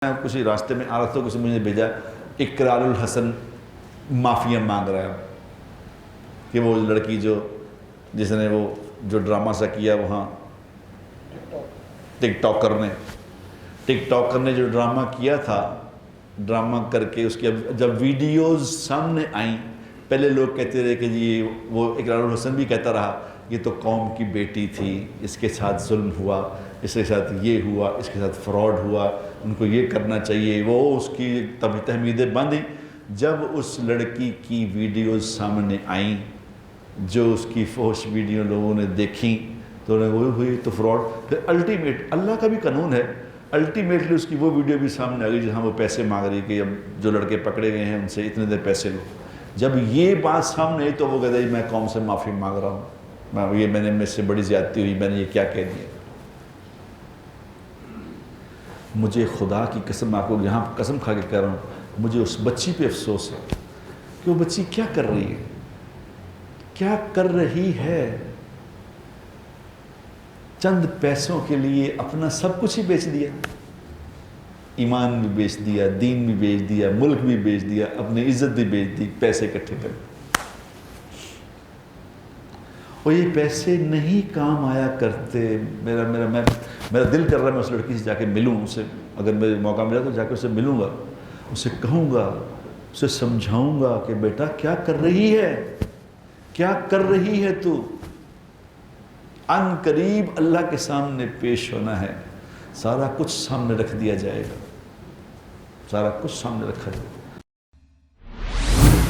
मैं कुछ रास्ते में आ रहा था, किसी मुझे भेजा इकरारुल हसन माफिया मांग रहा है कि वो लड़की जो जिसने वो जो ड्रामा सा किया वहाँ टिकटॉकर ने जो ड्रामा किया था, ड्रामा करके उसकी अब जब वीडियोस सामने आई, पहले लोग कहते रहे कि जी वो इकरारुल हसन भी कहता रहा ये तो कौम की बेटी थी, इसके साथ जुल्म हुआ, इसके साथ ये हुआ, इसके साथ फ्रॉड हुआ, उनको ये करना चाहिए, वो उसकी तभी तहमीदें बांधी। जब उस लड़की की वीडियोस सामने आई, जो उसकी फोश वीडियो लोगों ने देखी तो वो हुई तो फ्रॉड। फिर अल्टीमेट अल्लाह का भी कानून है, अल्टीमेटली उसकी वो वीडियो भी सामने आ गई जहाँ वो पैसे मांग रही कि अब जो लड़के पकड़े गए हैं उनसे इतने देर पैसे लो। जब ये बात सामने आई तो वो कहता है मैं कौम से माफ़ी मांग रहा हूँ, मैं ये मैंने मुझसे बड़ी ज़्यादती हुई, मैंने ये क्या कह दिया। मुझे खुदा की कसम, आपको यहाँ कसम खा के कह रहा हूँ, मुझे उस बच्ची पे अफसोस है कि वो बच्ची क्या कर रही है, क्या कर रही है। चंद पैसों के लिए अपना सब कुछ ही बेच दिया, ईमान भी बेच दिया, दीन भी बेच दिया, मुल्क भी बेच दिया, अपनी इज्जत भी बेच दी पैसे इकट्ठे कर। और ये पैसे नहीं काम आया करते। मेरा दिल कर रहा है मैं उस लड़की से जाके मिलूं, उससे अगर मेरे मौका मिला तो जाके उससे मिलूंगा, उससे कहूँगा, उसे समझाऊंगा कि बेटा क्या कर रही है, क्या कर रही है तू। अनकरीब अल्लाह के सामने पेश होना है, सारा कुछ सामने रख दिया जाएगा, सारा कुछ सामने रखा जाएगा।